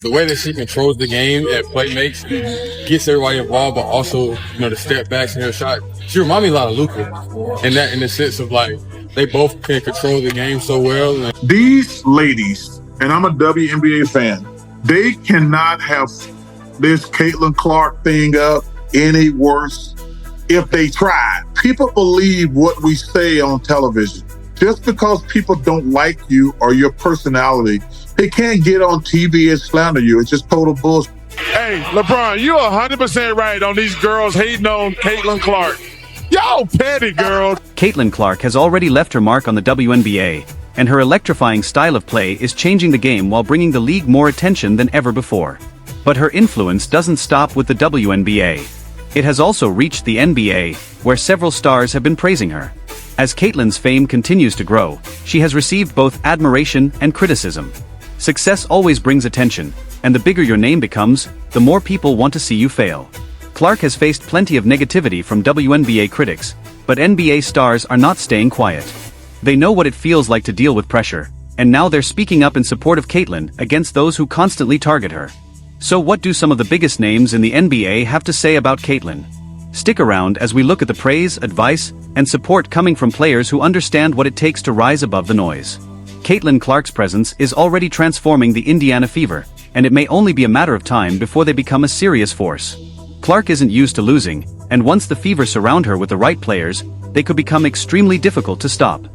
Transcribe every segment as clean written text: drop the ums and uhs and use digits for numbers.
The way that she controls the game and play makes, gets everybody involved, but also, the step backs in her shot. She reminds me a lot of Luca in the sense of like, they both can control the game so well. These ladies, and I'm a WNBA fan, they cannot have this Caitlyn Clark thing up any worse if they tried. People believe what we say on television. Just because people don't like you or your personality, they can't get on TV and slander you. It's just total bullshit. Hey, LeBron, you're 100% right on these girls hating on Caitlyn Clark. Y'all petty, girls. Caitlyn Clark has already left her mark on the WNBA, and her electrifying style of play is changing the game while bringing the league more attention than ever before. But her influence doesn't stop with the WNBA. It has also reached the NBA, where several stars have been praising her. As Caitlyn's fame continues to grow, she has received both admiration and criticism. Success always brings attention, and the bigger your name becomes, the more people want to see you fail. Clark has faced plenty of negativity from WNBA critics, but NBA stars are not staying quiet. They know what it feels like to deal with pressure, and now they're speaking up in support of Caitlyn against those who constantly target her. So what do some of the biggest names in the NBA have to say about Caitlyn? Stick around as we look at the praise, advice, and support coming from players who understand what it takes to rise above the noise. Caitlyn Clark's presence is already transforming the Indiana Fever, and it may only be a matter of time before they become a serious force. Clark isn't used to losing, and once the Fever surround her with the right players, they could become extremely difficult to stop.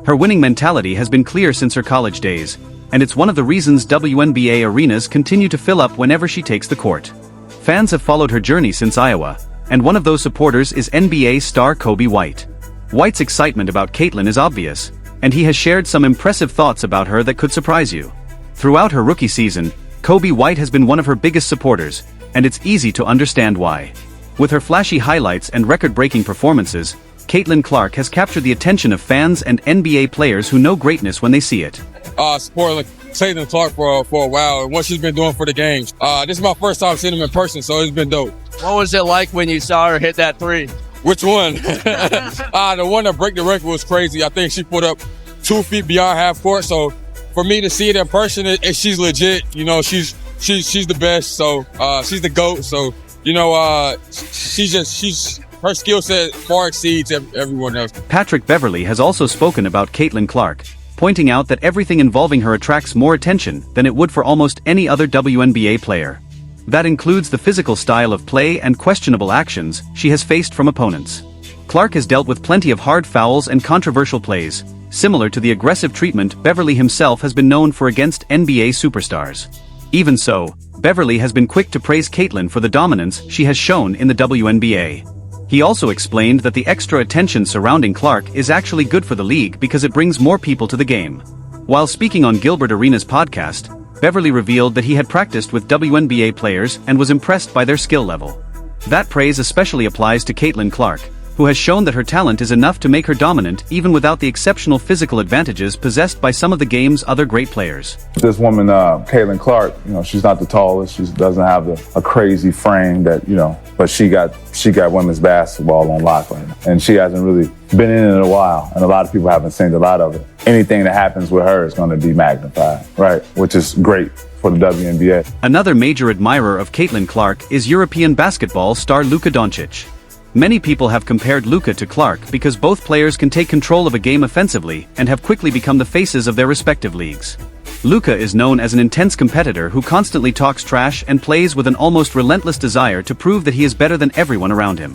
Her winning mentality has been clear since her college days, and it's one of the reasons WNBA arenas continue to fill up whenever she takes the court. Fans have followed her journey since Iowa, and one of those supporters is NBA star Coby White. White's excitement about Caitlyn is obvious, and he has shared some impressive thoughts about her that could surprise you. Throughout her rookie season, Coby White has been one of her biggest supporters, and it's easy to understand why. With her flashy highlights and record-breaking performances, Caitlyn Clark has captured the attention of fans and NBA players who know greatness when they see it. Supporting Caitlyn Clark for a while, and what she's been doing for the games. This is my first time seeing him in person, so it's been dope. What was it like when you saw her hit that three? Which one? The one that broke the record was crazy. I think she put up 2 feet beyond half court. So for me to see it in person, she's legit. She's the best. So she's the GOAT. So her skill set far exceeds everyone else. Patrick Beverly has also spoken about Caitlyn Clark, pointing out that everything involving her attracts more attention than it would for almost any other WNBA player. That includes the physical style of play and questionable actions she has faced from opponents. Clark has dealt with plenty of hard fouls and controversial plays, similar to the aggressive treatment Beverly himself has been known for against NBA superstars. Even so, Beverly has been quick to praise Caitlyn for the dominance she has shown in the WNBA. He also explained that the extra attention surrounding Clark is actually good for the league because it brings more people to the game. While speaking on Gilbert Arenas' podcast, Beverly revealed that he had practiced with WNBA players and was impressed by their skill level. That praise especially applies to Caitlyn Clark, who has shown that her talent is enough to make her dominant even without the exceptional physical advantages possessed by some of the game's other great players. This woman, Caitlyn Clark, she's not the tallest. She doesn't have a crazy frame that, but she got women's basketball on lock right now. And she hasn't really been in it a while, and a lot of people haven't seen a lot of it. Anything that happens with her is going to be magnified, right? Which is great for the WNBA. Another major admirer of Caitlyn Clark is European basketball star Luca Doncic. Many people have compared Luca to Clark because both players can take control of a game offensively and have quickly become the faces of their respective leagues. Luca is known as an intense competitor who constantly talks trash and plays with an almost relentless desire to prove that he is better than everyone around him.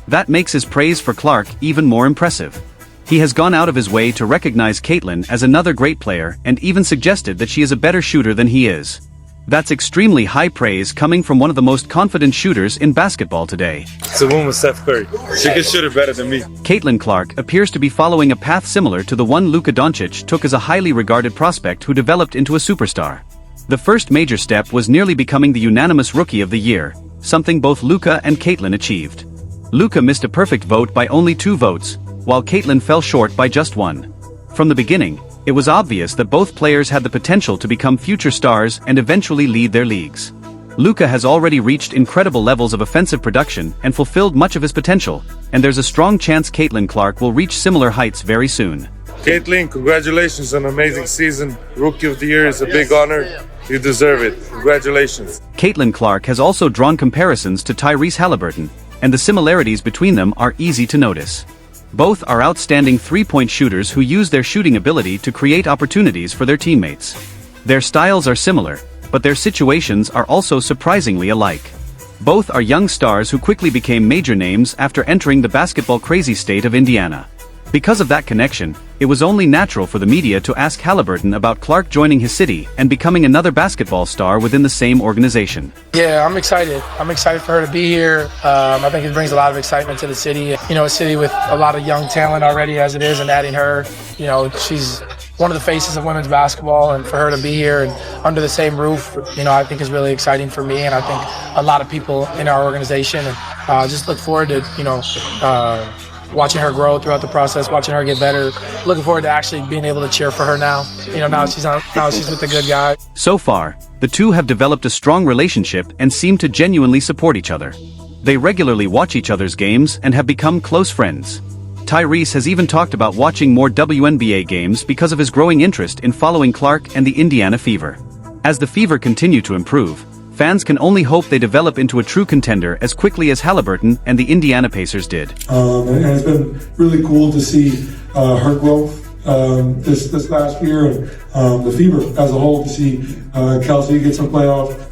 That makes his praise for Clark even more impressive. He has gone out of his way to recognize Caitlyn as another great player and even suggested that she is a better shooter than he is. That's extremely high praise coming from one of the most confident shooters in basketball today. It's a woman with Steph Curry. She can shoot it better than me. Caitlyn Clark appears to be following a path similar to the one Luca Doncic took as a highly regarded prospect who developed into a superstar. The first major step was nearly becoming the unanimous Rookie of the Year, something both Luca and Caitlyn achieved. Luca missed a perfect vote by only 2 votes, while Caitlyn fell short by just 1. From the beginning, it was obvious that both players had the potential to become future stars and eventually lead their leagues. Luca has already reached incredible levels of offensive production and fulfilled much of his potential, and there's a strong chance Caitlyn Clark will reach similar heights very soon. Caitlyn, congratulations on an amazing season. Rookie of the Year is a big honor. You deserve it. Congratulations. Caitlyn Clark has also drawn comparisons to Tyrese Haliburton, and the similarities between them are easy to notice. Both are outstanding three-point shooters who use their shooting ability to create opportunities for their teammates. Their styles are similar, but their situations are also surprisingly alike. Both are young stars who quickly became major names after entering the basketball-crazy state of Indiana. Because of that connection, it was only natural for the media to ask Haliburton about Clark joining his city and becoming another basketball star within the same organization. Yeah, I'm excited. I'm excited for her to be here. I think it brings a lot of excitement to the city. You know, a city with a lot of young talent already as it is, and adding her, you know, she's one of the faces of women's basketball, and for her to be here and under the same roof, you know, I think is really exciting for me, and I think a lot of people in our organization. And just look forward to, you know, watching her grow throughout the process, watching her get better. Looking forward to actually being able to cheer for her now. You know, now she's with the good guy. So far, the two have developed a strong relationship and seem to genuinely support each other. They regularly watch each other's games and have become close friends. Tyrese has even talked about watching more WNBA games because of his growing interest in following Clark and the Indiana Fever. As the Fever continue to improve, fans can only hope they develop into a true contender as quickly as Haliburton and the Indiana Pacers did. And it's been really cool to see her growth this last year, and the Fever as a whole, to see Kelsey get some playoff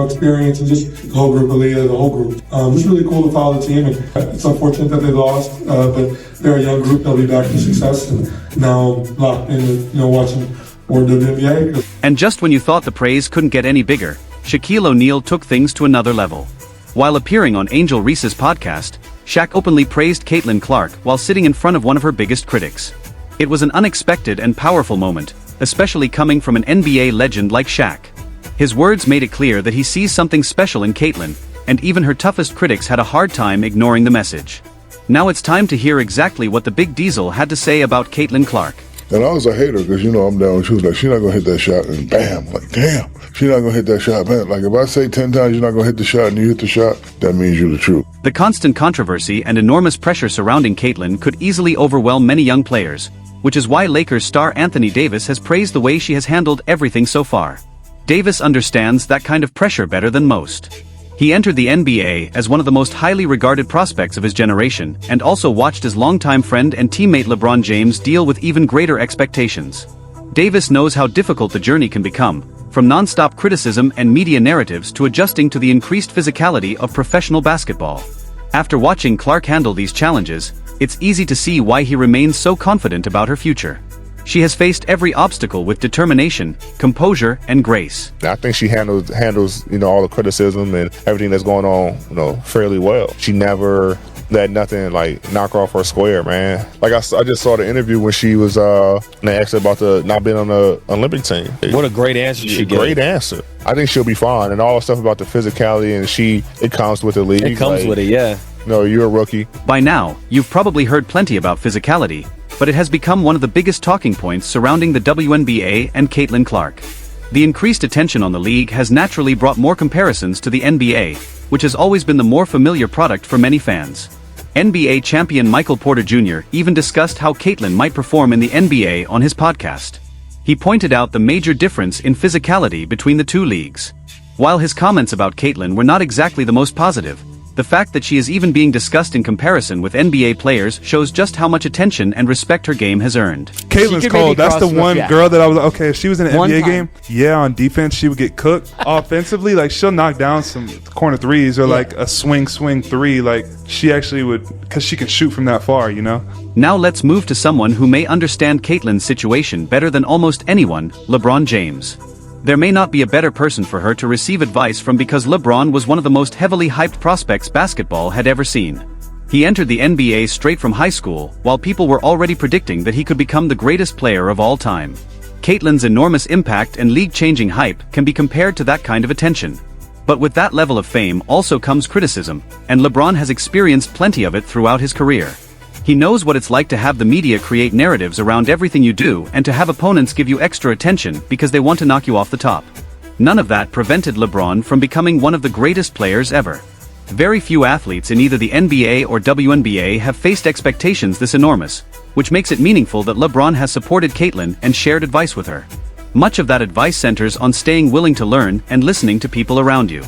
experience, and just the whole group, Aaliyah, the whole group. It's really cool to follow the team, and it's unfortunate that they lost, but they're a young group. They'll be back to success, and now locked in, watching more WNBA. And just when you thought the praise couldn't get any bigger, Shaquille O'Neal took things to another level. While appearing on Angel Reese's podcast, Shaq openly praised Caitlyn Clark while sitting in front of one of her biggest critics. It was an unexpected and powerful moment, especially coming from an NBA legend like Shaq. His words made it clear that he sees something special in Caitlyn, and even her toughest critics had a hard time ignoring the message. Now it's time to hear exactly what the Big Diesel had to say about Caitlyn Clark. And I was a hater because, I'm down. She was like, she's not going to hit that shot. And bam, like, damn, she's not going to hit that shot. Man, like, if I say 10 times you're not going to hit the shot and you hit the shot, that means you're the truth. The constant controversy and enormous pressure surrounding Caitlyn could easily overwhelm many young players, which is why Lakers star Anthony Davis has praised the way she has handled everything so far. Davis understands that kind of pressure better than most. He entered the NBA as one of the most highly regarded prospects of his generation, and also watched his longtime friend and teammate LeBron James deal with even greater expectations. Davis knows how difficult the journey can become, from non-stop criticism and media narratives to adjusting to the increased physicality of professional basketball. After watching Clark handle these challenges, it's easy to see why he remains so confident about her future. She has faced every obstacle with determination, composure, and grace. I think she handles all the criticism and everything that's going on, fairly well. She never let nothing knock her off her square, man. I just saw the interview when she was they asked her about not being on the Olympic team. What a great answer she gave. Great answer. I think she'll be fine, and all the stuff about the physicality, and it comes with the league. It comes with it, yeah. No, you're a rookie. By now, you've probably heard plenty about physicality, but it has become one of the biggest talking points surrounding the WNBA and Caitlyn Clark. The increased attention on the league has naturally brought more comparisons to the NBA, which has always been the more familiar product for many fans. NBA champion Michael Porter Jr. even discussed how Caitlyn might perform in the NBA on his podcast. He pointed out the major difference in physicality between the two leagues. While his comments about Caitlyn were not exactly the most positive, the fact that she is even being discussed in comparison with NBA players shows just how much attention and respect her game has earned. Caitlyn's cold. That's the one girl that I was okay, if she was in an NBA game, on defense she would get cooked. Offensively, she'll knock down some corner threes or a swing three. She actually would, because she can shoot from that far, Now let's move to someone who may understand Caitlyn's situation better than almost anyone, LeBron James. There may not be a better person for her to receive advice from because LeBron was one of the most heavily hyped prospects basketball had ever seen. He entered the NBA straight from high school, while people were already predicting that he could become the greatest player of all time. Caitlyn's enormous impact and league-changing hype can be compared to that kind of attention. But with that level of fame also comes criticism, and LeBron has experienced plenty of it throughout his career. He knows what it's like to have the media create narratives around everything you do and to have opponents give you extra attention because they want to knock you off the top. None of that prevented LeBron from becoming one of the greatest players ever. Very few athletes in either the NBA or WNBA have faced expectations this enormous, which makes it meaningful that LeBron has supported Caitlyn and shared advice with her. Much of that advice centers on staying willing to learn and listening to people around you.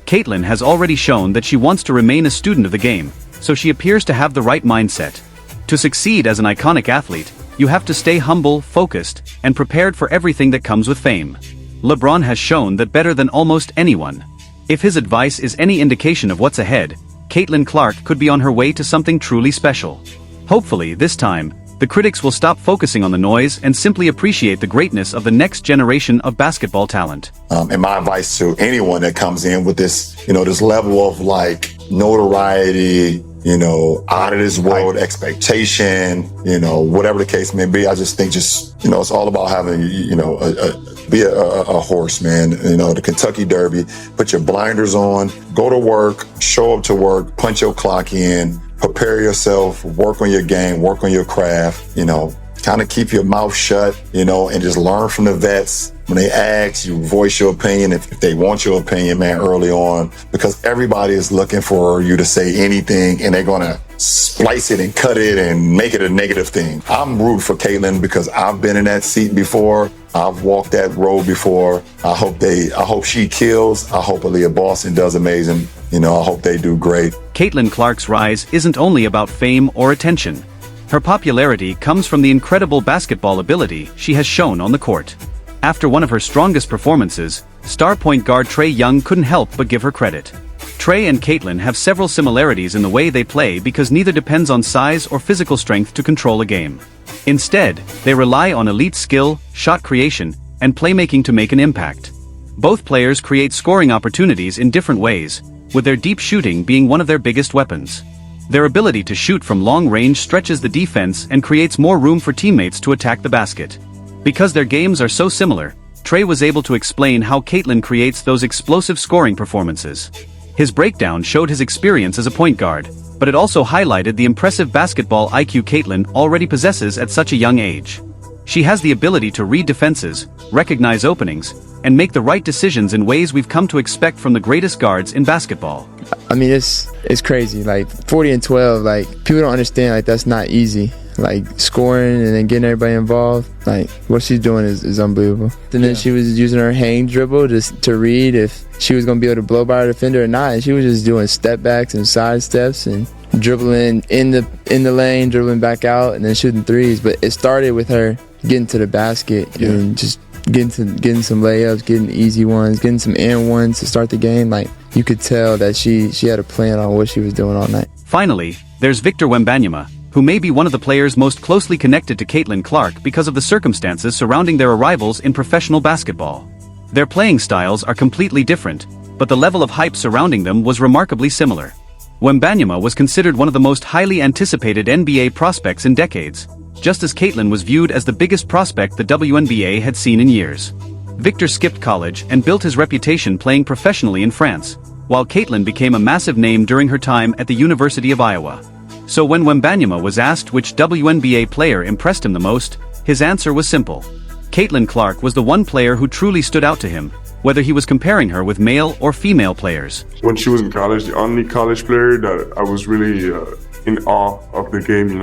Caitlyn has already shown that she wants to remain a student of the game, so she appears to have the right mindset. To succeed as an iconic athlete, you have to stay humble, focused, and prepared for everything that comes with fame. LeBron has shown that better than almost anyone. If his advice is any indication of what's ahead, Caitlyn Clark could be on her way to something truly special. Hopefully, this time, the critics will stop focusing on the noise and simply appreciate the greatness of the next generation of basketball talent. And my advice to anyone that comes in with this, this level of like notoriety, out of this world expectation, whatever the case may be, I just think it's all about having, be a horse, man. The Kentucky Derby, put your blinders on, go to work, show up to work, punch your clock in, prepare yourself, work on your game, work on your craft, kind of keep your mouth shut, and just learn from the vets. When they ask, you voice your opinion if they want your opinion, man, early on, because everybody is looking for you to say anything and they're going to splice it and cut it and make it a negative thing. I'm rooting for Caitlyn because I've been in that seat before. I've walked that road before. I hope she kills. I hope Aaliyah Boston does amazing. I hope they do great. Caitlyn Clark's rise isn't only about fame or attention. Her popularity comes from the incredible basketball ability she has shown on the court. After one of her strongest performances, star point guard Trae Young couldn't help but give her credit. Trae and Caitlyn have several similarities in the way they play because neither depends on size or physical strength to control a game. Instead, they rely on elite skill, shot creation, and playmaking to make an impact. Both players create scoring opportunities in different ways, with their deep shooting being one of their biggest weapons. Their ability to shoot from long range stretches the defense and creates more room for teammates to attack the basket. Because their games are so similar, Trae was able to explain how Caitlyn creates those explosive scoring performances. His breakdown showed his experience as a point guard, but it also highlighted the impressive basketball IQ Caitlyn already possesses at such a young age. She has the ability to read defenses, recognize openings, and make the right decisions in ways we've come to expect from the greatest guards in basketball. I mean, it's crazy. Like 40 and 12, like people don't understand. Like that's not easy. Like scoring and then getting everybody involved. Like what she's doing is unbelievable. And then she was using her hang dribble just to read if she was gonna be able to blow by her defender or not. And she was just doing step backs and side steps and dribbling in the lane, dribbling back out, and then shooting threes. But it started with her getting to the basket and just getting some layups, getting easy ones, getting some and ones to start the game. Like you could tell that she had a plan on what she was doing all night. Finally, there's Victor Wembanyama, who may be one of the players most closely connected to Caitlyn Clark because of the circumstances surrounding their arrivals in professional basketball. Their playing styles are completely different, but the level of hype surrounding them was remarkably similar. Wembanyama was considered one of the most highly anticipated NBA prospects in decades, just as Caitlyn was viewed as the biggest prospect the WNBA had seen in years. Victor skipped college and built his reputation playing professionally in France, while Caitlyn became a massive name during her time at the University of Iowa. So when Wembanyama was asked which WNBA player impressed him the most, his answer was simple. Caitlyn Clark was the one player who truly stood out to him, whether he was comparing her with male or female players. When she was in college, the only college player that I was really in awe of the game,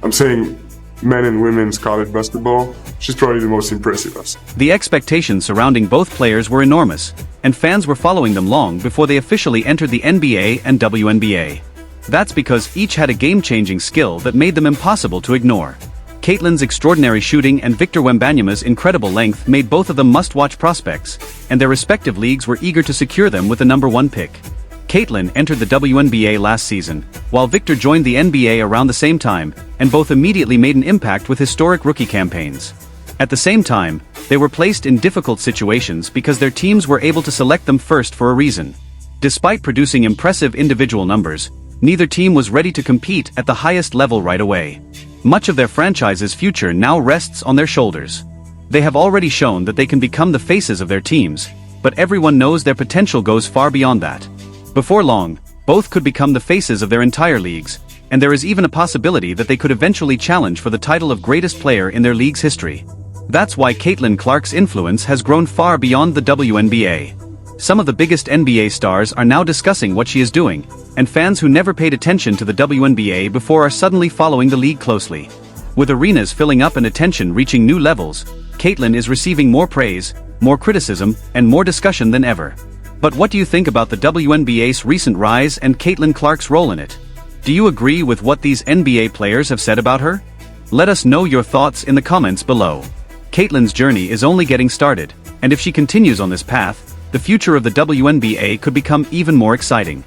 I'm saying men and women's college basketball, she's probably the most impressive. The expectations surrounding both players were enormous, and fans were following them long before they officially entered the NBA and WNBA. That's because each had a game-changing skill that made them impossible to ignore. Caitlyn's extraordinary shooting and Victor Wembanyama's incredible length made both of them must-watch prospects, and their respective leagues were eager to secure them with the #1 pick. Caitlyn entered the WNBA last season, while Victor joined the NBA around the same time, and both immediately made an impact with historic rookie campaigns. At the same time, they were placed in difficult situations because their teams were able to select them first for a reason. Despite producing impressive individual numbers, neither team was ready to compete at the highest level right away. Much of their franchise's future now rests on their shoulders. They have already shown that they can become the faces of their teams, but everyone knows their potential goes far beyond that. Before long, both could become the faces of their entire leagues, and there is even a possibility that they could eventually challenge for the title of greatest player in their league's history. That's why Caitlyn Clark's influence has grown far beyond the WNBA. Some of the biggest NBA stars are now discussing what she is doing, and fans who never paid attention to the WNBA before are suddenly following the league closely. With arenas filling up and attention reaching new levels, Caitlyn is receiving more praise, more criticism, and more discussion than ever. But what do you think about the WNBA's recent rise and Caitlyn Clark's role in it? Do you agree with what these NBA players have said about her? Let us know your thoughts in the comments below. Caitlyn's journey is only getting started, and if she continues on this path, the future of the WNBA could become even more exciting.